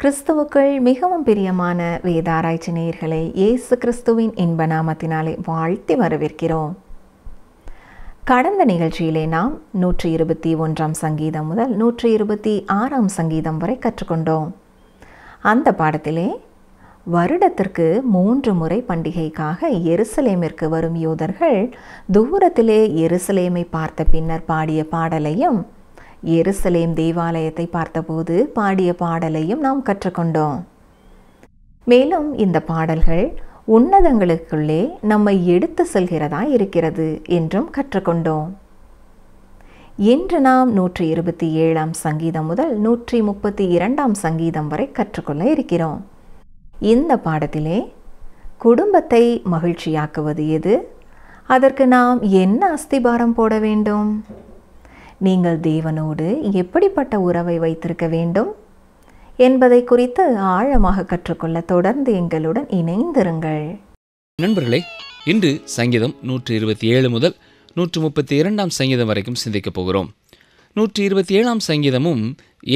கிறிஸ்துவுக்குள் மிகவும் பிரியமான வேதாராய்ச்சி நேயர்களை இயேசு கிறிஸ்துவின் இன்ப நாமத்தினாலே வாழ்த்தி வரவேற்கிறோம். கடந்த நிகழ்ச்சியிலே நாம் 121 சங்கீதம் முதல் 126 சங்கீதம் வரை கற்றுக்கொண்டோம். அந்த பாடத்திலே வருடத்திற்கு 3 முறை பண்டிகைக்காக எருசலேமிற்கு வரும் யூதர்கள் தூரத்திலே எருசலேமை பார்த்த பின்னர் பாடிய பாடலையும், எருசலேம் தேவாலயத்தை பார்த்தபோது பாடிய பாடலையும் நாம் கற்றுக்கொண்டோம். மேலும் இந்த பாடல்கள் உன்னதங்களுக்குள்ளே நம்மை எடுத்து செல்கிறதா இருக்கிறது என்றும் கற்றுக்கொண்டோம். இன்று நாம் 127 சங்கீதம் முதல் 132 சங்கீதம் வரை கற்றுக்கொள்ள இருக்கிறோம். இந்த பாடத்திலே குடும்பத்தை மகிழ்ச்சியாக்குவது எது, அதற்கு நாம் என்ன அஸ்திபாரம் போட வேண்டும், நீங்கள் தேவனோடு எப்படிப்பட்ட உறவை வைத்திருக்க வேண்டும் என்பதை குறித்து ஆழமாக கற்றுக்கொள்ள தொடர்ந்து எங்களுடன் இணைந்திருங்கள். நண்பர்களே, இன்று சங்கீதம் 127 முதல் 132 சங்கீதம் வரைக்கும் சிந்திக்கப் போகிறோம். 127 சங்கீதமும்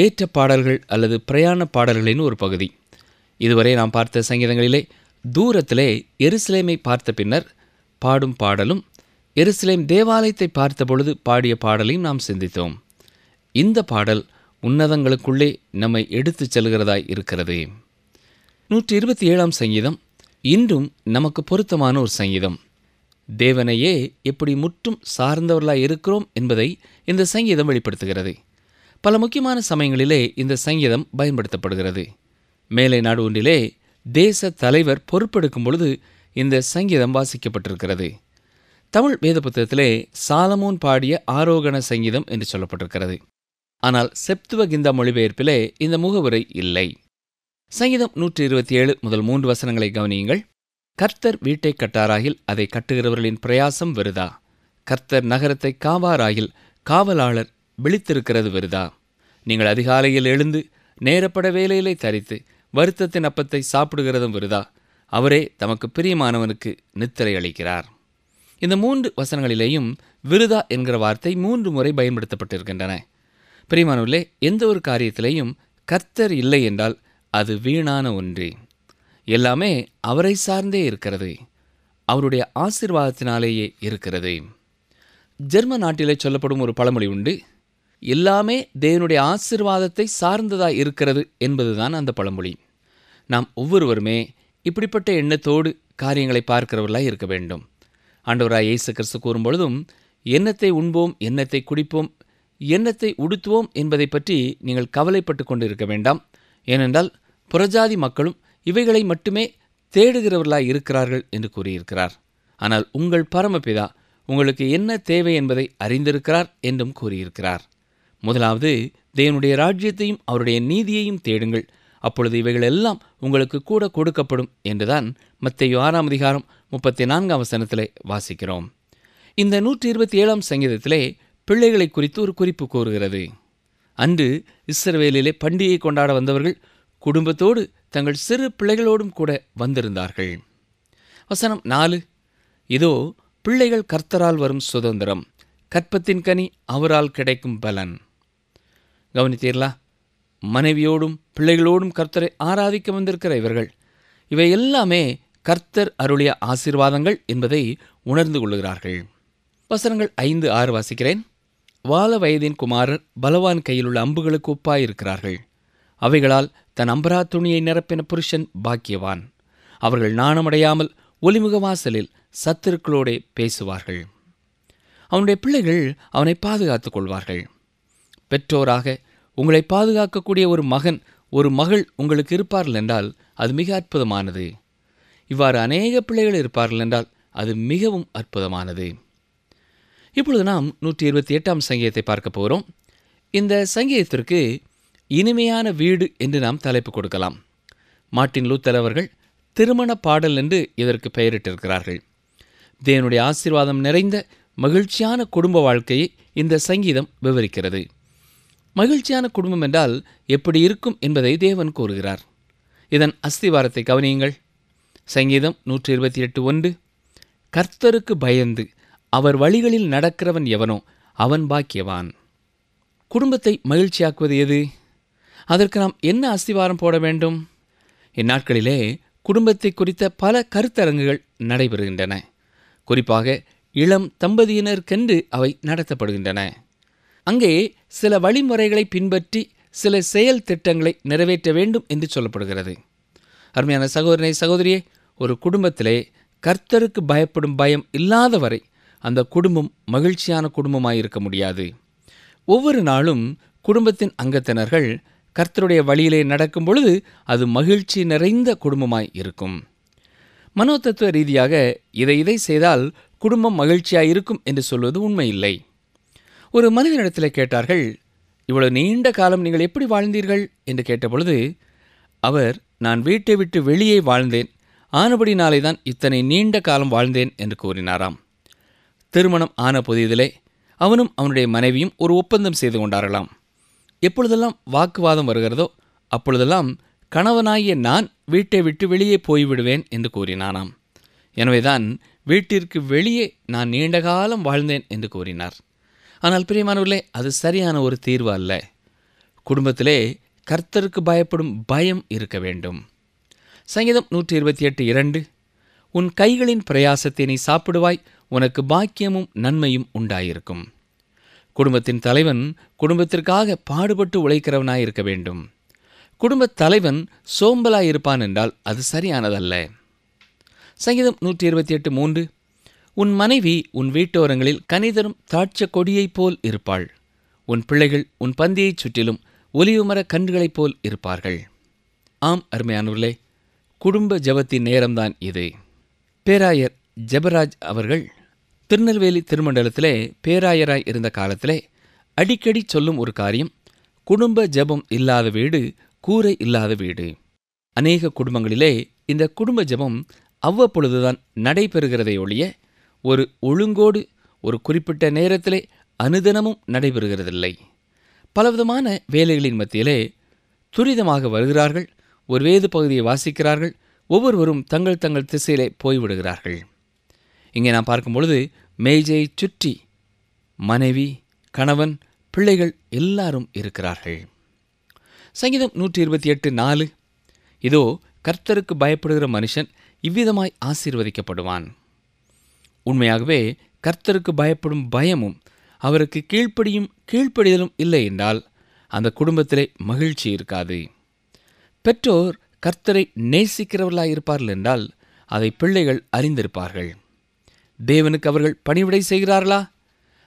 ஏற்ற பாடல்கள் அல்லது பிரயாண பாடல்களின் ஒரு பகுதி. இதுவரை நாம் பார்த்த சங்கீதங்களிலே தூரத்திலே எருசலேமை பார்த்த பின்னர் பாடும் பாடலும், எருசலேம் தேவாலயத்தை பார்த்த பொழுது பாடிய பாடலையும் நாம் சிந்தித்தோம். இந்த பாடல் உன்னதங்களுக்குள்ளே நம்மை எடுத்துச் செல்கிறதாய் இருக்கிறது. 127 சங்கீதம் இன்றும் நமக்கு பொருத்தமான ஒரு சங்கீதம். தேவனையே எப்படி முற்றும் சார்ந்தவர்களாய் இருக்கிறோம் என்பதை இந்த சங்கீதம் வெளிப்படுத்துகிறது. பல முக்கியமான சமயங்களிலே இந்த சங்கீதம் பயன்படுத்தப்படுகிறது. மேலை நாடு ஒன்றிலே தேச தலைவர் பொறுப்பெடுக்கும் பொழுது இந்த சங்கீதம் வாசிக்கப்பட்டிருக்கிறது. தமிழ் வேத புத்தகத்திலே சாலமோன் பாடிய ஆரோகண சங்கீதம் என்று சொல்லப்பட்டிருக்கிறது. ஆனால் செப்துவகிந்தா மொழிபெயர்ப்பிலே இந்த முகவுரை இல்லை. சங்கீதம் 127 முதல் 3 வசனங்களை கவனியுங்கள். கர்த்தர் வீட்டை கட்டாராகில் அதை கட்டுகிறவர்களின் பிரயாசம் வெறுதா. கர்த்தர் நகரத்தை காவாராகில் காவலாளர் விழித்திருக்கிறது வெறுதா. நீங்கள் அதிகாலையில் எழுந்து நேரப்பட வேலையிலே தரித்து வருத்தத்தின் அப்பத்தை சாப்பிடுகிறதும் வெறுதா. அவரே தமக்கு பிரியமானவனுக்கு நித்திரை அளிக்கிறார். இந்த 3 வசனங்களிலேயும் விருதா என்கிற வார்த்தை 3 முறை பயன்படுத்தப்பட்டிருக்கின்றன. பிரியமானவர்களே, எந்த ஒரு காரியத்திலேயும் கர்த்தர் இல்லை என்றால் அது வீணான ஒன்று. எல்லாமே அவரை சார்ந்தே இருக்கிறது, அவருடைய ஆசீர்வாதத்தினாலேயே இருக்கிறது. ஜெர்மன் நாட்டிலே சொல்லப்படும் ஒரு பழமொழி உண்டு. எல்லாமே தேவனுடைய ஆசீர்வாதத்தை சார்ந்ததாய் இருக்கிறது என்பதுதான் அந்த பழமொழி. நாம் ஒவ்வொருவருமே இப்படிப்பட்ட எண்ணத்தோடு காரியங்களை பார்க்கிறவர்களாய் இருக்க வேண்டும். ஆண்டவராய் இயேசு கிறிஸ்து கூறும்பொழுதும், எண்ணத்தை உண்போம், எண்ணத்தை குடிப்போம், எண்ணத்தை உடுத்துவோம் என்பதை பற்றி நீங்கள் கவலைப்பட்டு கொண்டு இருக்க வேண்டாம். ஏனென்றால் புறஜாதி மக்களும் இவைகளை மட்டுமே தேடுகிறவர்களாய் இருக்கிறார்கள் என்று கூறியிருக்கிறார். ஆனால் உங்கள் பரமபிதா உங்களுக்கு என்ன தேவை என்பதை அறிந்திருக்கிறார் என்றும் கூறியிருக்கிறார். முதலாவது தேவனுடைய ராஜ்யத்தையும் அவருடைய நீதியையும் தேடுங்கள், அப்பொழுது இவைகள் எல்லாம் உங்களுக்கு கூட கொடுக்கப்படும் என்றுதான் மத்தேயு 6 அதிகாரம் 34 வசனத்திலே வாசிக்கிறோம். இந்த 127 சங்கீதத்திலே பிள்ளைகளை குறித்து ஒரு குறிப்பு கூறுகிறது. அன்று இஸ்ரவேலிலே பண்டிகை கொண்டாட வந்தவர்கள் குடும்பத்தோடு தங்கள் சிறு பிள்ளைகளோடும் கூட வந்திருந்தார்கள். வசனம் 4, இதோ பிள்ளைகள் கர்த்தரால் வரும் சுதந்திரம், கற்பத்தின் கனி அவரால் கிடைக்கும் பலன். கவனித்தீர்களா? மனைவியோடும் பிள்ளைகளோடும் கர்த்தரை ஆராதிக்க வந்திருக்கிற இவர்கள் இவை எல்லாமே கர்த்தர் அருளிய ஆசீர்வாதங்கள் என்பதை உணர்ந்து கொள்ளுகிறார்கள். வசனங்கள் 5, 6 வாசிக்கிறேன். வால வயதின் குமாரர் பலவான் கையிலுள்ள அம்புகளுக்கு ஒப்பாயிருக்கிறார்கள். அவைகளால் தன் அம்பரா துணியை நிரப்பின புருஷன் பாக்கியவான். அவர்கள் நாணமடையாமல் ஒலிமுக வாசலில் சத்துருக்களோடே பேசுவார்கள். அவனுடைய பிள்ளைகள் அவனை பாதுகாத்துக் கொள்வார்கள். பெற்றோராக உங்களை பாதுகாக்கக்கூடிய ஒரு மகன், ஒரு மகள் உங்களுக்கு இருப்பார்கள் என்றால் அது மிக அற்புதமானது. இவ்வாறு அநேக பிள்ளைகள் இருப்பார்கள் என்றால் அது மிகவும் அற்புதமானது. இப்பொழுது நாம் 128 சங்கீதத்தை பார்க்க போகிறோம். இந்த சங்கீதத்திற்கு இனிமையான வீடு என்று நாம் தலைப்பு கொடுக்கலாம். மார்ட்டின் லூத்தர் அவர்கள் திருமண பாடல் என்று இதற்கு பெயரிட்டிருக்கிறார்கள். தேவனுடைய ஆசீர்வாதம் நிறைந்த மகிழ்ச்சியான குடும்ப வாழ்க்கையை இந்த சங்கீதம் விவரிக்கிறது. மகிழ்ச்சியான குடும்பம் என்றால் எப்படி இருக்கும் என்பதை தேவன் கூறுகிறார். இதன் அஸ்திவாரத்தை கவனியுங்கள். சங்கீதம் 128:1, கர்த்தருக்கு பயந்து அவர் வழிகளில் நடக்கிறவன் எவனோ அவன் பாக்கியவான். குடும்பத்தை மகிழ்ச்சியாக்குவது எது? அதற்கு நாம் என்ன அஸ்திவாரம் போட வேண்டும்? இந்நாட்களிலே குடும்பத்தை குறித்த பல கருத்தரங்குகள் நடைபெறுகின்றன. குறிப்பாக இளம் தம்பதியினருக்கென்று அவை நடத்தப்படுகின்றன. அங்கே சில வழிமுறைகளை பின்பற்றி சில செயல் திட்டங்களை நிறைவேற்ற வேண்டும் என்று சொல்லப்படுகிறது. அருமையான சகோதரனை, சகோதரியே, ஒரு குடும்பத்திலே கர்த்தருக்கு பயப்படும் பயம் இல்லாதவரை அந்த குடும்பம் மகிழ்ச்சியான குடும்பமாயிருக்க முடியாது. ஒவ்வொரு நாளும் குடும்பத்தின் அங்கத்தினர்கள் கர்த்தருடைய வழியிலே நடக்கும் பொழுது அது மகிழ்ச்சி நிறைந்த குடும்பமாய் இருக்கும். மனோதத்துவ ரீதியாக இதை செய்தால் குடும்பம் மகிழ்ச்சியாய் இருக்கும் என்று சொல்வது உண்மையில்லை. ஒரு மனிதனிடத்தில் கேட்டார்கள், இவ்வளவு நீண்ட காலம் நீங்கள் எப்படி வாழ்ந்தீர்கள் என்று கேட்டபொழுது அவர், நான் வீட்டை விட்டு வெளியே வாழ்ந்தேன், ஆனபடினாலே தான் இத்தனை நீண்ட காலம் வாழ்ந்தேன் என்று கூறினாராம். திருமணம் ஆன புதியதிலே அவனும் அவனுடைய மனைவியும் ஒரு ஒப்பந்தம் செய்து கொண்டார்களாம். எப்பொழுதெல்லாம் வாக்குவாதம் வருகிறதோ அப்பொழுதெல்லாம் கணவனாகிய நான் வீட்டை விட்டு வெளியே போய்விடுவேன் என்று கூறினானாம். எனவேதான் வீட்டிற்கு வெளியே நான் நீண்ட காலம் வாழ்ந்தேன் என்று கூறினார். ஆனால் பிரியமானவர்களே, அது சரியான ஒரு தீர்வு அல்ல. குடும்பத்திலே கர்த்தருக்கு பயப்படும் பயம் இருக்க வேண்டும். சங்கீதம் 128:2, உன் கைகளின் பிரயாசத்தை நீ சாப்பிடுவாய், உனக்கு பாக்கியமும் நன்மையும் உண்டாயிருக்கும். குடும்பத்தின் தலைவன் குடும்பத்திற்காக பாடுபட்டு உழைக்கிறவனாயிருக்க வேண்டும். குடும்பத் தலைவன் சோம்பலாயிருப்பான் என்றால் அது சரியானதல்ல. சங்கீதம் 128:3, உன் மனைவி உன் வீட்டோரங்களில் கனிதரும் திராட்சை கொடியைப் போல் இருப்பாள். உன் பிள்ளைகள் உன் பந்தியைச் சுற்றிலும் ஒலிவுமர கன்றுகளைப் போல் இருப்பார்கள். ஆம் அருமையானவர்களே, குடும்ப ஜெபத்தின் நேரம்தான் இது. பேராயர் ஜெபராஜ் அவர்கள் திருநெல்வேலி திருமண்டலத்திலே பேராயராய் இருந்த காலத்திலே அடிக்கடி சொல்லும் ஒரு காரியம், குடும்ப ஜெபம் இல்லாத வீடு கூரை இல்லாத வீடு. அநேக குடும்பங்களிலே இந்த குடும்ப ஜெபம் அவ்வப்பொழுதுதான் நடைபெறுகிறதை ஒழிய ஒரு ஒழுங்கோடு ஒரு குறிப்பிட்ட நேரத்திலே அனுதினமும் நடைபெறுகிறதில்லை. பலவிதமான வேலைகளின் மத்தியிலே துரிதமாக வருகிறார்கள், ஒரு வேத பகுதியை வாசிக்கிறார்கள், ஒவ்வொருவரும் தங்கள் தங்கள் திசையிலே போய்விடுகிறார்கள். இங்கே நாம் பார்க்கும் பொழுது மேஜையை சுற்றி மனைவி, கணவன், பிள்ளைகள் எல்லாரும் இருக்கிறார்கள். சங்கீதம் 128:4, இதோ கர்த்தருக்கு பயப்படுகிற மனுஷன் இவ்விதமாய் ஆசீர்வதிக்கப்படுவான். உண்மையாகவே கர்த்தருக்கு பயப்படும் பயமும் அவருக்கு கீழ்ப்படிதலும் இல்லை என்றால் அந்த குடும்பத்திலே மகிழ்ச்சி இருக்காது. பெற்றோர் கர்த்தரை நேசிக்கிறவர்களாயிருப்பார்கள் என்றால் அதை பிள்ளைகள் அறிந்திருப்பார்கள். தேவனுக்கு அவர்கள் பணிவிடை செய்கிறார்களா?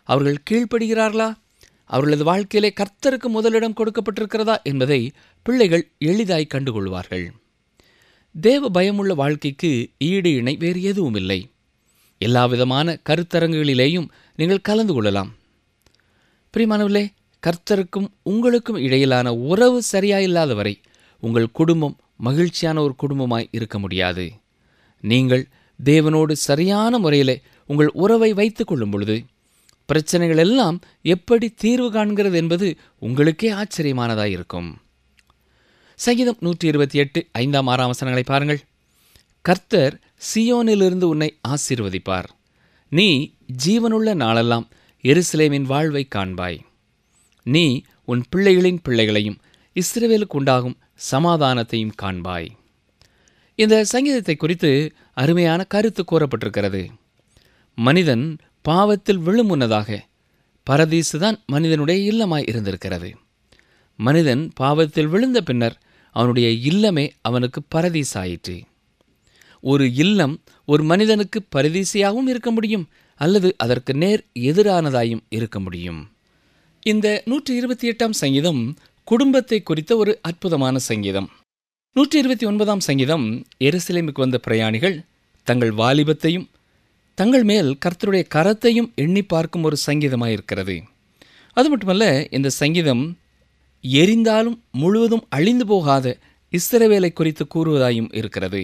அவர்கள் கீழ்ப்படுகிறார்களா? அவர்களது வாழ்க்கையிலே கர்த்தருக்கு முதலிடம் கொடுக்கப்பட்டிருக்கிறதா என்பதை பிள்ளைகள் எளிதாய் கண்டுகொள்வார்கள். தேவ பயமுள்ள வாழ்க்கைக்கு ஈடு இணை வேறு எதுவும் இல்லை. எல்லா விதமான கருத்தரங்குகளிலேயும் நீங்கள் கலந்து கொள்ளலாம். பிரியமானவர்களே, கர்த்தருக்கும் உங்களுக்கும் இடையிலான உறவு சரியாயில்லாத வரை உங்கள் குடும்பம் மகிழ்ச்சியான ஒரு குடும்பமாய் இருக்க முடியாது. நீங்கள் தேவனோடு சரியான முறையில் உங்கள் உறவை வைத்துக் கொள்ளும் பொழுது பிரச்சனைகள் எல்லாம் எப்படி தீர்வு காண்கிறது என்பது உங்களுக்கே ஆச்சரியமானதாயிருக்கும். சங்கீதம் 128:5-6 வசனங்களை பாருங்கள். கர்த்தர் சியோனிலிருந்து உன்னை ஆசீர்வதிப்பார். நீ ஜீவனுள்ள நாளெல்லாம் எருசலேமின் வாழ்வை காண்பாய். நீ உன் பிள்ளைகளின் பிள்ளைகளையும் இஸ்ரவேலுக்கு உண்டாகும் சமாதானத்தையும் காண்பாய். இந்த சங்கீதத்தை குறித்து அருமையான கருத்து கூறப்பட்டிருக்கிறது. மனிதன் பாவத்தில் விழும் முன்னதாக பரதீசுதான் மனிதனுடைய இல்லமாய் இருந்திருக்கிறது. மனிதன் பாவத்தில் விழுந்த பின்னர் அவனுடைய இல்லமே அவனுக்கு பரதீசாயிற்று. ஒரு இல்லம் ஒரு மனிதனுக்கு பரதீசியாகவும் இருக்க முடியும், அல்லது அதற்கு நேர் எதிரானதாயும் இருக்க முடியும். இந்த 128ஆம் சங்கீதம் குடும்பத்தை குறித்த ஒரு அற்புதமான சங்கீதம். 129ஆம் சங்கீதம் எருசலேமுக்கு வந்த பிரயாணிகள் தங்கள் வாலிபத்தையும் தங்கள் மேல் கர்த்தருடைய கரத்தையும் எண்ணி பார்க்கும் ஒரு சங்கீதமாயிருக்கிறது. அது மட்டுமல்ல, இந்த சங்கீதம் எரிந்தாலும் முழுவதும் அழிந்து போகாத இஸ்ரவேலை குறித்து கூறுவதாயும் இருக்கிறது.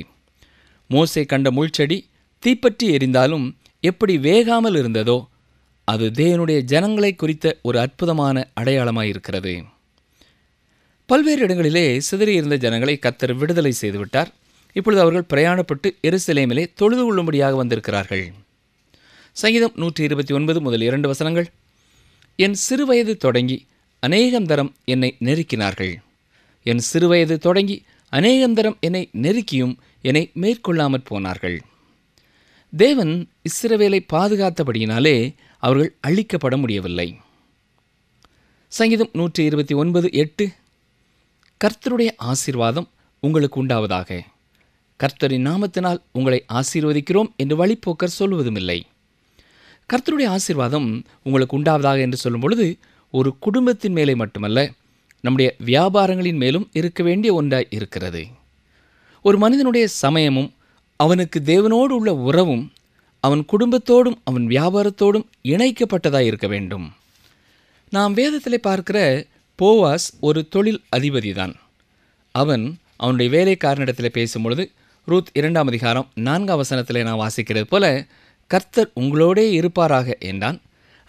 மோசே கண்ட முள்செடி தீப்பற்றி எரிந்தாலும் எப்படி வேகாமல் இருந்ததோ அது தேவனுடைய ஜனங்களை குறித்த ஒரு அற்புதமான அடையாளமாயிருக்கிறது. பல்வேறு இடங்களிலே சிதறியிருந்த ஜனங்களை கர்த்தர் விடுதலை செய்துவிட்டார். இப்பொழுது அவர்கள் பிரயாணப்பட்டு எருசலேமிலே தொழுது கொள்ளும்படியாக வந்திருக்கிறார்கள். சங்கீதம் 129 முதல் 2 வசனங்கள். என் சிறுவயது தொடங்கி அநேகம் தரம் என்னை நெருக்கினார்கள். என் சிறுவயது தொடங்கி அநேகந்தரம் என்னை நெருக்கியும் என்னை மேற்கொள்ளாமற் போனார்கள். தேவன் இஸ்ரவேலை பாதுகாத்தபடியினாலே அவர்கள் அழிக்கப்பட முடியவில்லை. சங்கீதம் 129:8, கர்த்தருடைய ஆசீர்வாதம் உங்களுக்கு உண்டாவதாக, கர்த்தரின் நாமத்தினால் உங்களை ஆசீர்வதிக்கிறோம் என்று வழிப்போக்கர் சொல்வதுமில்லை. கர்த்தருடைய ஆசீர்வாதம் உங்களுக்கு உண்டாவதாக என்று சொல்லும் பொழுது ஒரு குடும்பத்தின் மேலே மட்டுமல்ல, நம்முடைய வியாபாரங்களின் மேலும் இருக்க வேண்டிய ஒன்றாய் இருக்கிறது. ஒரு மனிதனுடைய சமயமும் அவனுக்கு தேவனோடு உள்ள உறவும் அவன் குடும்பத்தோடும் அவன் வியாபாரத்தோடும் இணைக்கப்பட்டதாக இருக்க வேண்டும். நாம் வேதத்தில் பார்க்கிற போவாஸ் ஒரு தொழில் அதிபதிதான். அவன் அவனுடைய வேலைக்காரனிடத்தில் பேசும்பொழுது ரூத் 2ஆம் அதிகாரம் 4ஆம் வசனத்தில் நான் வாசிக்கிறது போல, கர்த்தர் உங்களோடே இருப்பாராக என்றான்.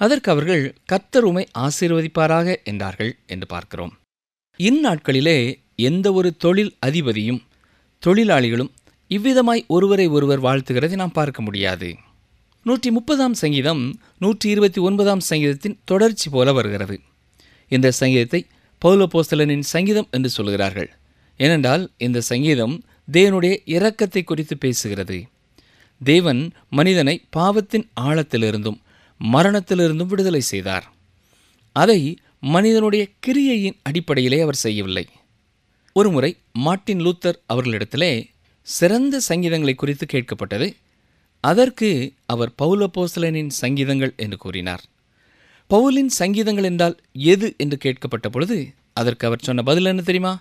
அதற்கு அவர்கள் கர்த்தர் உம்மை ஆசீர்வதிப்பாராக என்றார்கள் என்று பார்க்கிறோம். இந்நாட்களிலே எந்த ஒரு தொழில் அதிபதியும் தொழிலாளிகளும் இவ்விதமாய் ஒருவரை ஒருவர் வாழ்த்துகிறதை நாம் பார்க்க முடியாது. 130ஆம் சங்கீதம் 129ஆம் சங்கீதத்தின் தொடர்ச்சி போல வருகிறது. இந்த சங்கீதத்தை பவுல் அப்போஸ்தலனின் சங்கீதம் என்று சொல்கிறார்கள். ஏனென்றால் இந்த சங்கீதம் தேவனுடைய இரக்கத்தை குறித்து பேசுகிறது. தேவன் மனிதனை பாவத்தின் ஆழத்திலிருந்தும் மரணத்திலிருந்தும் விடுதலை செய்தார். அதை மனிதனுடைய கிரியையின் அடிப்படையிலே அவர் செய்யவில்லை. ஒருமுறை மார்ட்டின் லூத்தர் அவர்களிடத்திலே சிறந்த சங்கீதங்களை குறித்து கேட்கப்பட்டது. அதற்கு அவர் பவுல் அப்போஸ்தலனின் சங்கீதங்கள் என்று கூறினார். பவுலின் சங்கீதங்கள் என்றால் எது என்று கேட்கப்பட்ட பொழுது அதற்கு அவர் சொன்ன பதில் என்ன தெரியுமா?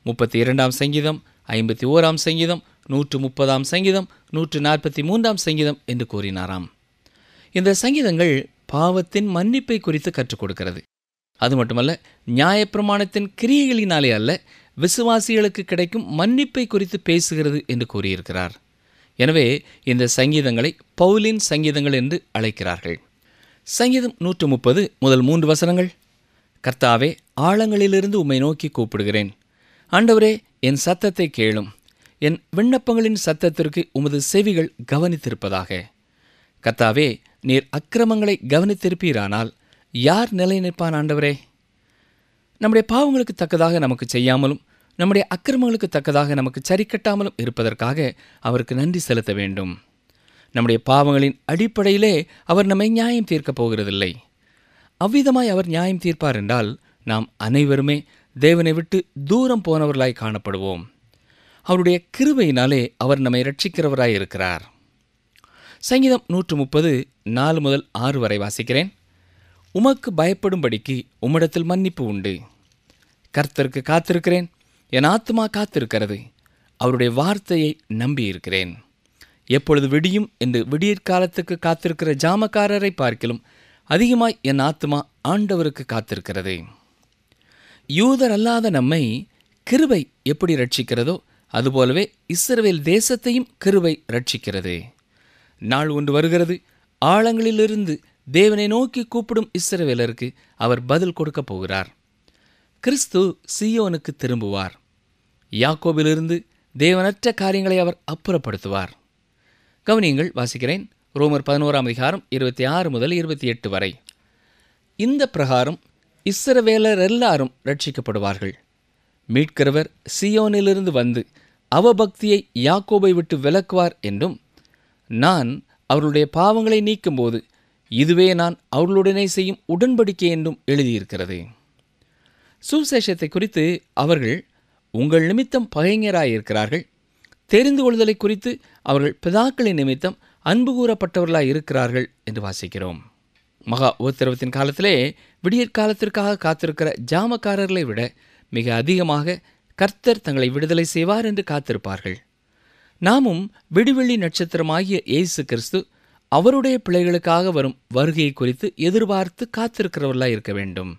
32ஆம் சங்கீதம், 51ஆம் சங்கீதம், 130ஆம் சங்கீதம், 143ஆம் சங்கீதம் என்று கூறினாராம். இந்த சங்கீதங்கள் பாவத்தின் மன்னிப்பை குறித்து கற்றுக் கொடுக்கிறது. அது மட்டுமல்ல, நியாயப்பிரமாணத்தின் கிரியைகளினாலே அல்ல, விசுவாசிகளுக்கு கிடைக்கும் மன்னிப்பை குறித்து பேசுகிறது என்று கூறியிருக்கிறார். எனவே இந்த சங்கீதங்களை பவுலின் சங்கீதங்கள் என்று அழைக்கிறார்கள். சங்கீதம் 130 முதல் 3 வசனங்கள். கர்த்தாவே, ஆழங்களிலிருந்து உம்மை நோக்கி கூப்பிடுகிறேன். ஆண்டவரே, என் சத்தத்தை கேளும். என் விண்ணப்பங்களின் சத்தத்திற்கு உமது செவிகள் கவனித்திருப்பதாக. கர்த்தாவே, நீர் அக்கிரமங்களை கவனித்திருப்பீரானால் யார் நிலை நிற்பான்? ஆண்டவரே, நம்முடைய பாவங்களுக்கு தக்கதாக நமக்கு செய்யாமலும் நம்முடைய அக்கிரமங்களுக்கு தக்கதாக நமக்கு சரிக்கட்டாமலும் இருப்பதற்காக அவருக்கு நன்றி செலுத்த வேண்டும். நம்முடைய பாவங்களின் அடிப்படையிலே அவர் நம்மை நியாயம் தீர்க்கப் போகிறதில்லை. அவ்விதமாய் அவர் நியாயம் தீர்ப்பார் என்றால் நாம் அனைவருமே தேவனை விட்டு தூரம் போனவர்களாய் காணப்படுவோம். அவருடைய கிருபையினாலே அவர் நம்மை ரட்சிக்கிறவராய் இருக்கிறார். சங்கீதம் 130 4 முதல் 6 வரை வாசிக்கிறேன். உமக்கு பயப்படும்படிக்கு உம்மிடத்தில் மன்னிப்பு உண்டு. கர்த்தருக்கு காத்திருக்கிறேன், என் ஆத்துமா காத்திருக்கிறது. அவருடைய வார்த்தையை நம்பியிருக்கிறேன். எப்பொழுது விடியும் என்று விடியற்காலத்துக்கு காத்திருக்கிற ஜாமக்காரரை பார்க்கிலும் அதிகமாய் என் ஆத்துமா ஆண்டவருக்கு காத்திருக்கிறது. யூதர் அல்லாத நம்மை கிருபை எப்படி ரட்சிக்கிறதோ அதுபோலவே இஸ்ரவேல் தேசத்தையும் கிருபை ரட்சிக்கிறது. நாள் ஒன்று வருகிறது, ஆழங்களிலிருந்து தேவனை நோக்கி கூப்பிடும் இஸ்ரவேலருக்கு அவர் பதில் கொடுக்கப் போகிறார். கிறிஸ்து சீயோனுக்கு திரும்புவார். யாக்கோபிலிருந்து தேவனற்ற காரியங்களை அவர் அப்புறப்படுத்துவார். கவனியங்கள், வாசிக்கிறேன். ரோமர் 11ஆம் அதிகாரம் 26 முதல் 28 வரை. இந்த பிரகாரம் இஸ்ரவேலர் எல்லாரும் ரட்சிக்கப்படுவார்கள். மீட்கிறவர் சீயோனிலிருந்து வந்து அவபக்தியை யாக்கோபை விட்டு விலக்குவார் என்றும், நான் அவர்களுடைய பாவங்களை நீக்கும்போது இதுவே நான் அவர்களுடனே செய்யும் உடன்படிக்கை என்றும் எழுதியிருக்கிறது. சுவிசேஷத்தை குறித்து அவர்கள் உங்கள் நிமித்தம் பகைஞராயிருக்கிறார்கள், தெரிந்து கொள்தலை குறித்து அவர்கள் பிதாக்களின் நிமித்தம் அன்பு கூறப்பட்டவர்களாய் இருக்கிறார்கள் என்று வாசிக்கிறோம். மகா உபத்திரவத்தின் காலத்திலே விடியற்காலத்திற்காக காத்திருக்கிற ஜாமக்காரர்களை விட மிக அதிகமாக கர்த்தர் தங்களை விடுதலை செய்வார் என்று காத்திருப்பார்கள். நாமும் விடிவெள்ளி நட்சத்திரமாகிய இயேசு கிறிஸ்து அவருடைய பிள்ளைகளுக்காக வரும் வருகையை குறித்து எதிர்பார்த்து காத்திருக்கிறவர்களாய் இருக்க வேண்டும்.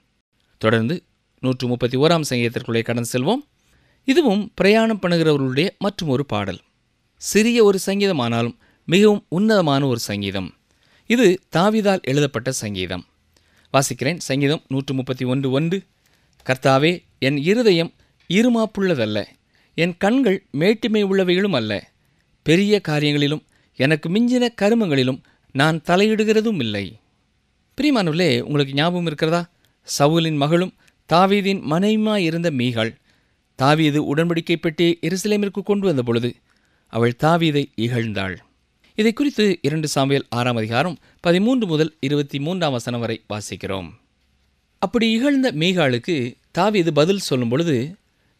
தொடர்ந்து 131ஆம் சங்கீதத்திற்குள்ளே கடந்து செல்வோம். இதுவும் பிரயாணம் பண்ணுகிறவர்களுடைய மற்றும் ஒரு பாடல். சிறிய ஒரு சங்கீதமானாலும் மிகவும் உன்னதமான ஒரு சங்கீதம். இது தாவீதால் எழுதப்பட்ட சங்கீதம். வாசிக்கிறேன். சங்கீதம் 131:1. கர்த்தாவே, என் இருதயம் இருமாப்புள்ளதல்ல, என் கண்கள் மேட்டிமை உள்ளவைகளும் அல்ல. பெரிய காரியங்களிலும் எனக்கு மிஞ்சின கருமங்களிலும் நான் தலையிடுகிறதும் இல்லை. பிரியமானவர்களே, உங்களுக்கு ஞாபகம் இருக்கிறதா? சவுலின் மகளும் தாவீதின் மனைவியுமாய் இருந்த மீகாள் தாவீது உடன்படிக்கை பெட்டியை எருசலேமிற்கு கொண்டு வந்த பொழுது அவள் தாவீதை இகழ்ந்தாள். இதை குறித்து 2 சாமுவேல் 6ஆம் அதிகாரம் 13 முதல் 23ஆம் வசனம் வரை வாசிக்கிறோம். அப்படி இகழ்ந்த மீகாளுக்கு தாவீது பதில் சொல்லும் பொழுது,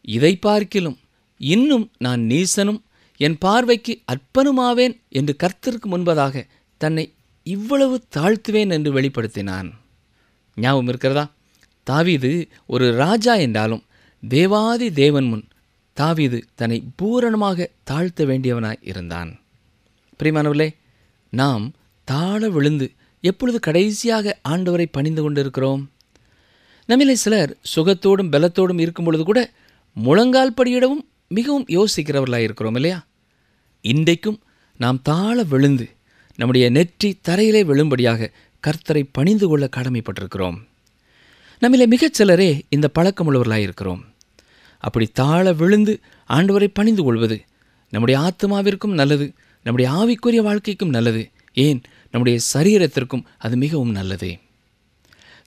இதை பார்க்கிலும் இன்னும் நான் நீசனும் என் பார்வைக்கு அற்பனுமாவேன் என்று கர்த்தருக்கு முன்பதாக தன்னை இவ்வளவு தாழ்த்துவேன் என்று வெளிப்படுத்தினான். ஞாபகம் இருக்கிறதா? தாவீது ஒரு ராஜா என்றாலும் தேவாதி தேவன் முன் தாவீது தன்னை பூரணமாக தாழ்த்த வேண்டியவனாய் இருந்தான். பிரியமானவர்களே, நாம் தாழ விழுந்து எப்பொழுது கடைசியாக ஆண்டவரை பணிந்து கொண்டிருக்கிறோம்? நம்மிலே சிலர் சுகத்தோடும் பலத்தோடும் இருக்கும் பொழுது கூட முழங்கால் படியிடவும் மிகவும் யோசிக்கிறவர்களாக இருக்கிறோம் இல்லையா? இன்றைக்கும் நாம் தாழ விழுந்து நம்முடைய நெற்றி தரையிலே விழும்படியாக கர்த்தரை பணிந்து கொள்ள கடமைப்பட்டிருக்கிறோம். நம்மிலே மிகச் சிலரே இந்த பழக்கமுள்ளவர்களாக இருக்கிறோம். அப்படி தாழ விழுந்து ஆண்டவரை பணிந்து கொள்வது நம்முடைய ஆத்மாவிற்கும் நல்லது, நம்முடைய ஆவிக்குரிய வாழ்க்கைக்கும் நல்லது, ஏன் நம்முடைய சரீரத்திற்கும் அது மிகவும் நல்லது.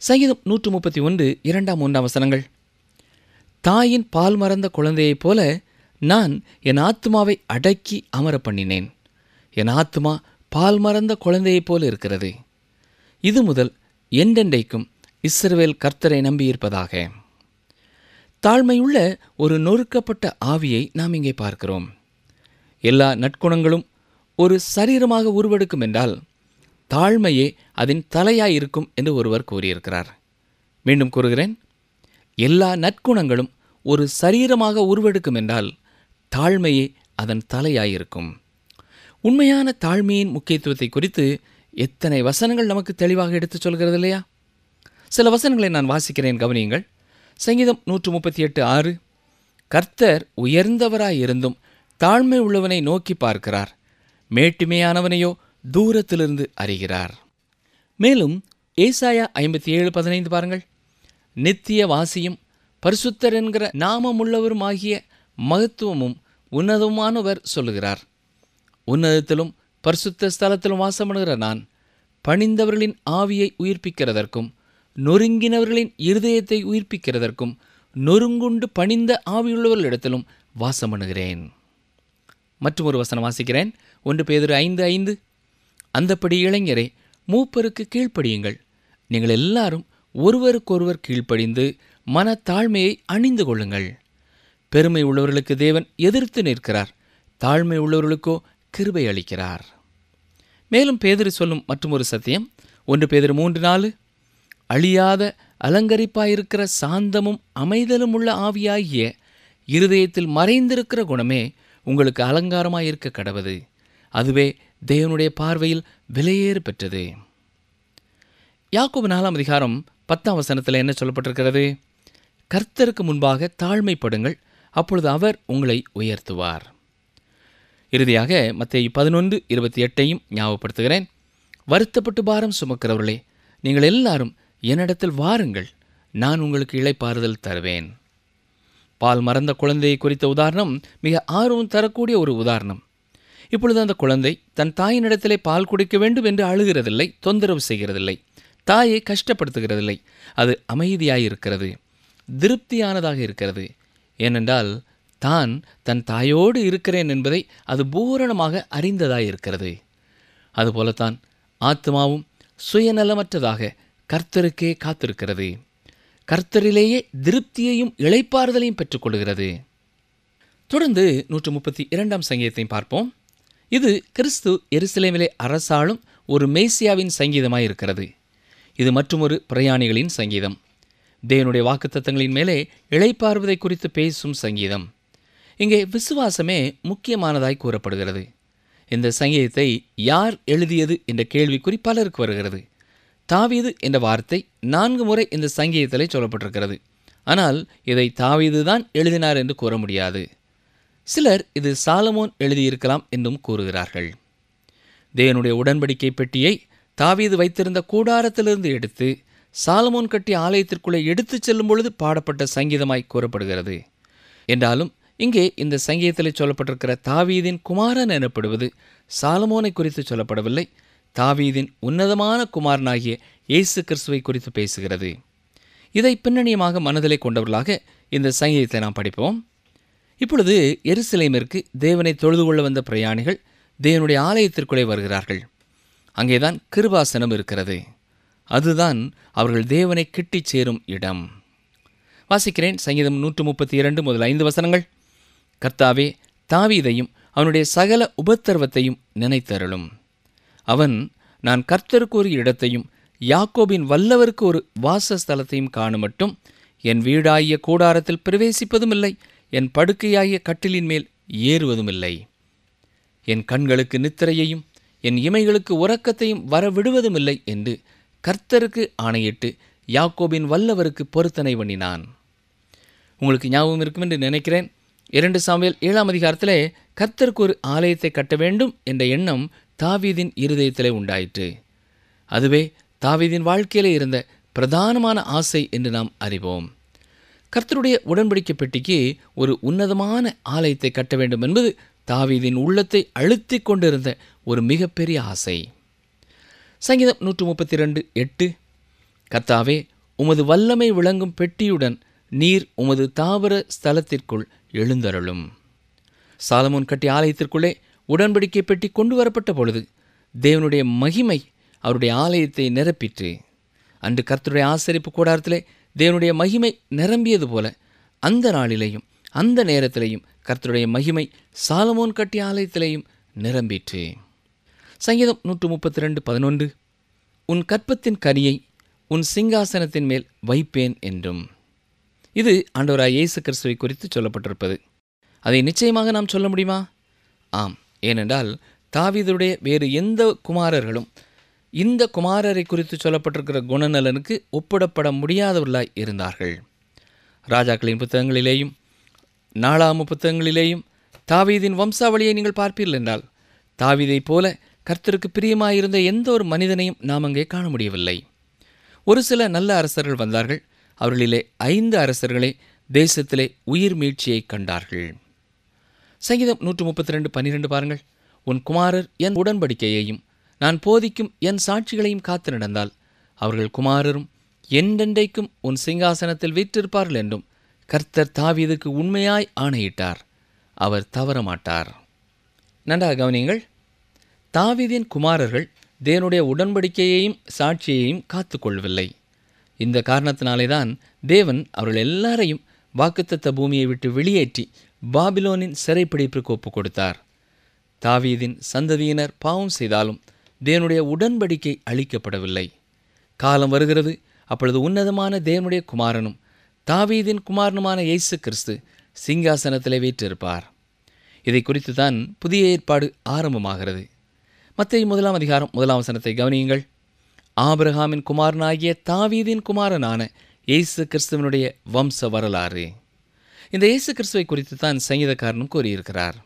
சங்கீதம் 131 2-3 வசனங்கள். தாயின் பால் மறந்த குழந்தையைப் போல நான் என் ஆத்மாவை அடக்கி அமர பண்ணினேன். என் ஆத்மா பால் மறந்த குழந்தையைப் போல இருக்கிறது. இது முதல் என்றென்றைக்கும் இஸ்ரவேல் கர்த்தரை நம்பியிருப்பதாக. தாழ்மையுள்ள ஒரு நொறுக்கப்பட்ட ஆவியை நாம் இங்கே பார்க்கிறோம். எல்லா நற்குணங்களும் ஒரு சரீரமாக உருவெடுக்கும் என்றால் தாழ்மையே அதன் தலையாயிருக்கும் என்று ஒருவர் கூறியிருக்கிறார். மீண்டும் கூறுகிறேன், எல்லா நற்குணங்களும் ஒரு சரீரமாக உருவெடுக்கும் என்றால் தாழ்மையே அதன் தலையாயிருக்கும். உண்மையான தாழ்மையின் முக்கியத்துவத்தை குறித்து எத்தனை வசனங்கள் நமக்கு தெளிவாக எடுத்துச் சொல்கிறது இல்லையா? சில வசனங்களை நான் வாசிக்கிறேன், கவனியுங்கள். சங்கீதம் 138:6. கர்த்தர் உயர்ந்தவராயிருந்தும் தாழ்மை உள்ளவனை நோக்கி பார்க்கிறார், மேட்டுமையானவனையோ தூரத்திலிருந்து அறிகிறார். மேலும் ஏசாயா 57:15 பாருங்கள். நித்திய வாசியும் பரிசுத்தர் என்கிற நாமமுள்ளவருமாகிய மகத்துவமும் உன்னதமானவர் சொல்லுகிறார், உன்னதத்திலும் பரிசுத்த ஸ்தலத்திலும் வாசமணுகிற நான் பணிந்தவர்களின் ஆவியை உயிர்ப்பிக்கிறதற்கும் நொறுங்கினவர்களின் இருதயத்தை உயிர்ப்பிக்கிறதற்கும் நொறுங்குண்டு பணிந்த ஆவியுள்ளவர்களிடத்திலும் வாசமணுகிறேன். மற்றும் ஒரு வசனம் வாசிக்கிறேன். 1 பேதுரு 5:5. அந்தப்படி இளைஞரே, மூப்பருக்கு கீழ்ப்படியுங்கள். நீங்கள் எல்லாரும் ஒருவருக்கொருவர் கீழ்ப்படிந்து மனத்தாழ்மையை அணிந்து கொள்ளுங்கள். பெருமை உள்ளவர்களுக்கு தேவன் எதிர்த்து நிற்கிறார், தாழ்மை உள்ளவர்களுக்கோ கிருபை அளிக்கிறார். மேலும் பேதுரு சொல்லும் மற்றும் ஒரு சத்தியம் 1 பேதுரு 3:4. அழியாத அலங்கரிப்பாயிருக்கிற சாந்தமும் அமைதலும் உள்ள ஆவியாகிய இருதயத்தில் மறைந்திருக்கிற குணமே உங்களுக்கு அலங்காரமாயிருக்க கடவது, அதுவே தேவனுடைய பார்வையில் விலையேறு பெற்றது. யாக்கோபு 4ஆம் அதிகாரம் 10ஆம் வசனத்தில் என்ன சொல்லப்பட்டிருக்கிறது? கர்த்தருக்கு முன்பாக தாழ்மைப்படுங்கள், அப்பொழுது அவர் உங்களை உயர்த்துவார். இறுதியாக மத்தேயு 11:28 ஞாபகப்படுத்துகிறேன். வருத்தப்பட்டு பாரம் சுமக்கிறவர்களே, நீங்கள் எல்லாரும் என்னிடத்தில் வாருங்கள், நான் உங்களுக்கு இளைப்பாறுதல் தருவேன். பால் மறந்த குழந்தையை குறித்த உதாரணம் மிக ஆர்வம் தரக்கூடிய ஒரு உதாரணம். இப்பொழுது அந்த குழந்தை தன் தாயினிடத்திலே பால் குடிக்க வேண்டும் என்று அழுகிறதில்லை, தொந்தரவு செய்கிறதில்லை, தாயை கஷ்டப்படுத்துகிறதில்லை. அது அமைதியாயிருக்கிறது, திருப்தியானதாக இருக்கிறது. ஏனென்றால் தான் தன் தாயோடு இருக்கிறேன் என்பதை அது பூரணமாக அறிந்ததாயிருக்கிறது. அதுபோலத்தான் ஆத்மாவும் சுயநலமற்றதாக கர்த்தருக்கே காத்திருக்கிறது. கர்த்தரிலேயே திருப்தியையும் இளைப்பாறுதலையும் பெற்றுக்கொள்கிறது. தொடர்ந்து 132ஆம் சங்கீதத்தையும் பார்ப்போம். இது கிறிஸ்து எருசலேமிலே அரசாளும் ஒரு மேசியாவின் சங்கீதமாயிருக்கிறது. இது மற்றுமொரு பிரயாணிகளின் சங்கீதம். தேவனுடைய வாக்குத்தத்தங்களின் மேலே இளைப்பாறுவதை குறித்து பேசும் சங்கீதம். இங்கே விசுவாசமே முக்கியமானதாய் கூறப்படுகிறது. இந்த சங்கீதத்தை யார் எழுதியது என்ற கேள்விக்குறி பலருக்கு வருகிறது. தாவீது என்ற வார்த்தை 4 முறை இந்த சங்கீதத்திலே சொல்லப்பட்டிருக்கிறது. ஆனால் இதை தாவீது தான் எழுதினார் என்று கூற முடியாது. சிலர் இது சாலமோன் எழுதியிருக்கலாம் என்றும் கூறுகிறார்கள். தேவனுடைய உடன்படிக்கை பெட்டியை தாவீது வைத்திருந்த கூடாரத்திலிருந்து எடுத்து சாலமோன் கட்டிய ஆலயத்திற்குள்ளே எடுத்துச் செல்லும் பொழுது பாடப்பட்ட சங்கீதமாய் கூறப்படுகிறது. என்றாலும் இங்கே இந்த சங்கீதத்தில் சொல்லப்பட்டிருக்கிற தாவீதின் குமாரன் எனப்படுவது சாலமோனை குறித்து சொல்லப்படவில்லை, தாவீதின் உன்னதமான குமாரனாகிய இயேசு கிறிஸ்துவை குறித்து பேசுகிறது. இதை பின்னணியமாக மனதிலே கொண்டவர்களாக இந்த சங்கீதத்தை நாம் படிப்போம். இப்பொழுது எருசலேமிற்கு தேவனை தொழுது கொள்ள வந்த பிரயாணிகள் தேவனுடைய ஆலயத்திற்குள்ளே வருகிறார்கள். அங்கேதான் கிருபாசனம் இருக்கிறது. அதுதான் அவர்கள் தேவனை கிட்டிச் சேரும் இடம். வாசிக்கிறேன், சங்கீதம் 132 முதல் 5 வசனங்கள். கர்த்தாவே, தாவீதையும் அவனுடைய சகல உபத்திரவத்தையும் நினைத்தருளும். அவன், நான் கர்த்தருக்கு ஒரு இடத்தையும் யாக்கோபின் வல்லவருக்கு ஒரு வாசஸ்தலத்தையும் காணுமட்டும் என் வீடாகிய கூடாரத்தில் பிரவேசிப்பதும் இல்லை, என் படுக்கையாகிய கட்டிலின் மேல் ஏறுவதுமில்லை. என் கண்களுக்கு நித்திரையையும் என் இமைகளுக்கு உறக்கத்தையும் வரவிடுவதுமில்லை என்று கர்த்தருக்கு ஆணையிட்டு யாக்கோபின் வல்லவருக்கு பொருத்தனை பண்ணினான். உங்களுக்கு ஞாபகம் இருக்கும் என்று நினைக்கிறேன். 2 சாமுவேல் 7ஆம் அதிகாரத்திலே கர்த்தருக்கு ஒரு ஆலயத்தை கட்ட வேண்டும் என்ற எண்ணம் தாவீதின் இருதயத்திலே உண்டாயிற்று. அதுவே தாவீதின் வாழ்க்கையிலே இருந்த பிரதானமான ஆசை என்று நாம் அறிவோம். கர்த்தருடைய உடன்படிக்கை பெட்டிக்கு ஒரு உன்னதமான ஆலயத்தை கட்ட வேண்டும் என்பது தாவீதின் உள்ளத்தை அழுத்தி கொண்டிருந்த ஒரு மிகப்பெரிய ஆசை. சங்கீதம் 132:8, கர்த்தாவே, உமது வல்லமை விளங்கும் பெட்டியுடன் நீர் உமது தாவர ஸ்தலத்திற்குள் எழுந்தருளும். சாலமோன் கட்டிய ஆலயத்திற்குள்ளே உடன்படிக்கை பெட்டி கொண்டு வரப்பட்ட பொழுது தேவனுடைய மகிமை அவருடைய ஆலயத்தை நிரப்பிற்று. அன்று கர்த்தருடைய ஆசரிப்பு கூடாரத்திலே தேவனுடைய மகிமை நிரம்பியது போல அந்த நாளிலேயும் அந்த நேரத்திலேயும் கர்த்தருடைய மகிமை சாலமோன் கட்டிய ஆலயத்திலேயும் நிரம்பிற்று. சங்கீதம் 132:11, உன் கற்பத்தின் கனியை உன் சிங்காசனத்தின் மேல் வைப்பேன் என்றும். இது ஆண்டவராய் இயேசு கிறிஸ்துவை குறித்து சொல்லப்பட்டிருப்பது. அதை நிச்சயமாக நாம் சொல்ல முடியுமா? ஆம். ஏனென்றால் தாவீதுடைய வேறு எந்த குமாரர்களும் இந்த குமாரரை குறித்து சொல்லப்பட்டிருக்கிற குணநலனுக்கு ஒப்பிடப்பட முடியாதவர்களாய் இருந்தார்கள். ராஜாக்களின் புத்தகங்களிலேயும் நாளாம புத்தகங்களிலேயும் தாவீதின் வம்சாவளியை நீங்கள் பார்ப்பீர்கள் என்றால் தாவீதைப் போல கர்த்தருக்கு பிரியமாயிருந்த எந்த ஒரு மனிதனையும் நாம் அங்கே காண முடியவில்லை. ஒரு சில நல்ல அரசர்கள் வந்தார்கள். அவர்களிலே 5 அரசர்களே தேசத்திலே உயிர் மீட்சியை கண்டார்கள். சங்கீதம் 132:12 பாருங்கள். உன் குமாரர் என் உடன்படிக்கையையும் நான் போதிக்கும் என் சாட்சிகளையும் காத்து நடந்தால் அவர்கள் குமாரரும் என்றென்றைக்கும் உன் சிங்காசனத்தில் வீற்றிருப்பார்கள் என்றும் கர்த்தர் தாவீதுக்கு உண்மையாய் ஆணையிட்டார். அவர் தவறமாட்டார். நன்றாக கவனியுங்கள். தாவீதின் குமாரர்கள் தேவனுடைய உடன்படிக்கையையும் சாட்சியையும் காத்து கொள்ளவில்லை. இந்த காரணத்தினாலே தான் தேவன் அவர்கள் எல்லாரையும் வாக்குத்தத்த பூமியை விட்டு வெளியேற்றி பாபிலோனின் சிறைப்பிடிப்பிற்கு ஒப்புக் கொடுத்தார். தாவீதின் சந்ததியினர் பாவம் செய்தாலும் தேவனுடைய உடன்படிக்கை அளிக்கப்படவில்லை. காலம் வருகிறது, அப்பொழுது உன்னதமான தேவனுடைய குமாரனும் தாவீதின் குமாரனுமான இயேசு கிறிஸ்து சிங்காசனத்திலே வீற்றிருப்பார். இதை குறித்து தான் புதிய ஏற்பாடு ஆரம்பமாகிறது. மத்தேயு 1ஆம் அதிகாரம் 1ஆம் வசனத்தை கவனியுங்கள். ஆபிரகாமின் குமாரனாகிய தாவீதின் குமாரனான இயேசு கிறிஸ்துவனுடைய வம்ச வரலாறு. இந்த இயேசு கிறிஸ்துவை குறித்து தான் சங்கீதக்காரனும் கூறியிருக்கிறார்.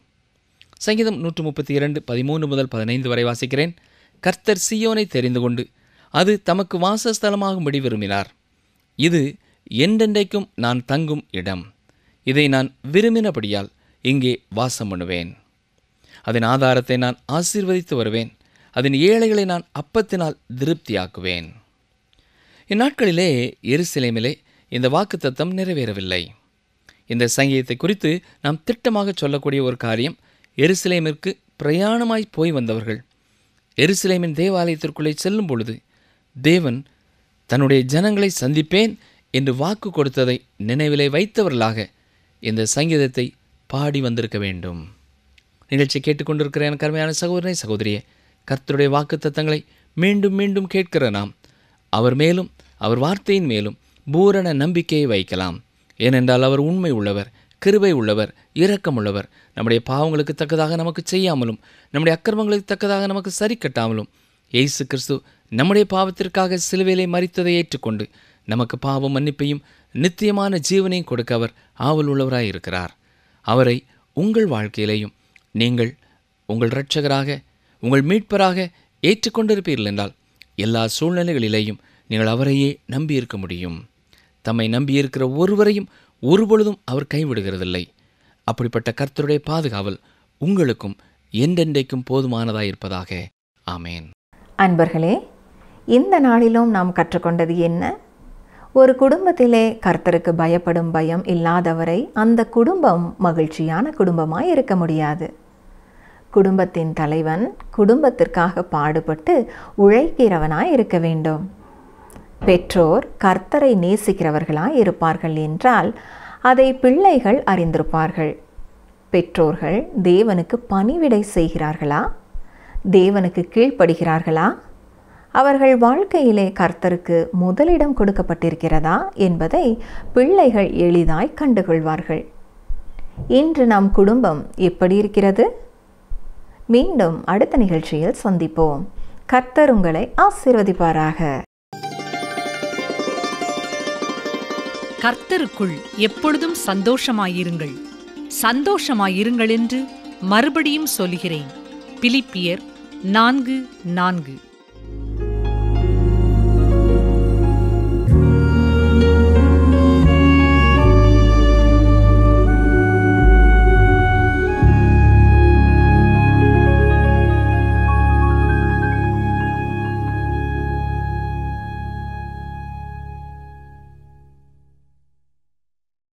சங்கீதம் 132:13 முதல் 15 வரை வாசிக்கிறேன். கர்த்தர் சீயோனை தெரிந்து கொண்டு அது தமக்கு வாசஸ்தலமாகும்படி விரும்பினார். இது என்றென்றைக்கும் நான் தங்கும் இடம். இதை நான் விரும்பினபடியால் இங்கே வாசம் பண்ணுவேன். அதன் ஆதாரத்தை நான் ஆசீர்வதித்து வருவேன். அதன் ஏழைகளை நான் அப்பத்தினால் திருப்தியாக்குவேன். இந்நாட்களிலே எருசலேமிலே இந்த வாக்குத்தத்தம் நிறைவேறவில்லை. இந்த சங்கீதத்தை குறித்து நாம் திட்டமாக சொல்லக்கூடிய ஒரு காரியம், எருசலேமிற்கு பிரயாணமாய் போய் வந்தவர்கள் எருசலேமின் தேவாலயத்திற்குள்ளே செல்லும் பொழுது தேவன் தன்னுடைய ஜனங்களை சந்திப்பேன் என்று வாக்கு கொடுத்ததை நினைவிலே வைத்தவர்களாக இந்த சங்கீதத்தை பாடி வந்திருக்க வேண்டும். நிகழ்ச்சி கேட்டுக்கொண்டிருக்கிற என் கருமையான சகோதரனை சகோதரியே, கர்த்தருடைய வாக்கு தத்தங்களை மீண்டும் மீண்டும் கேட்கிற நாம் அவர் மேலும் அவர் வார்த்தையின் மேலும் பூரண நம்பிக்கையை வைக்கலாம். ஏனென்றால் அவர் உண்மை உள்ளவர், கிருபை உள்ளவர், இரக்கமுள்ளவர். நம்முடைய பாவங்களுக்கு தக்கதாக நமக்கு செய்யாமலும் நம்முடைய அக்கிரமங்களுக்கு தக்கதாக நமக்கு சரி கட்டாமலும் இயேசு கிறிஸ்து நம்முடைய பாவத்திற்காக சிலுவையிலே மரித்ததை ஏற்றுக்கொண்டு நமக்கு பாவ மன்னிப்பையும் நித்தியமான ஜீவனையும் கொடுக்க அவர் ஆவல் உள்ளவராய் இருக்கிறார். அவரை உங்கள் வாழ்க்கையிலேயும் நீங்கள் உங்கள் இரட்சகராக உங்கள் மீட்பராக ஏற்றுக்கொண்டிருப்பீர்கள் என்றால் எல்லா சூழ்நிலைகளிலேயும் நீங்கள் அவரையே நம்பியிருக்க முடியும். தம்மை நம்பியிருக்கிற ஒருவரையும் ஒருபொழுதும் அவர் கைவிடுகிறதில்லை. அப்படிப்பட்ட கர்த்தருடைய பாதுகாவல் உங்களுக்கும் என்றென்றைக்கும் போதுமானதாயிருப்பதாக. ஆமேன். அன்பர்களே, இந்த நாளிலும் நாம் கற்றுக்கொண்டது என்ன? ஒரு குடும்பத்திலே கர்த்தருக்கு பயப்படும் பயம் இல்லாதவரை அந்த குடும்பம் மகிழ்ச்சியான குடும்பமாய் இருக்க முடியாது. குடும்பத்தின் தலைவன் குடும்பத்திற்காக பாடுபட்டு உழைக்கிறவனாய் இருக்க வேண்டும். பெற்றோர் கர்த்தரை நேசிக்கிறவர்களாய் இருப்பார்கள் என்றால் அதை பிள்ளைகள் அறிந்திருப்பார்கள். பெற்றோர்கள் தேவனுக்கு பணிவிடை செய்கிறார்களா? தேவனுக்கு கீழ்ப்படுகிறார்களா? அவர்கள் வாழ்க்கையிலே கர்த்தருக்கு முதலிடம் கொடுக்கப்பட்டிருக்கிறதா என்பதை பிள்ளைகள் எளிதாய் கண்டுகொள்வார்கள். இன்று நம் குடும்பம் எப்படி இருக்கிறது? மீண்டும் அடுத்த நிகழ்ச்சியில் சந்திப்போம். கர்த்தர் உங்களை ஆசீர்வதிப்பாராக. கர்த்தருக்குள் எப்பொழுதும் சந்தோஷமாயிருங்கள். சந்தோஷமாயிருங்கள் என்று மறுபடியும் சொல்கிறேன். பிலிப்பியர் 4:4.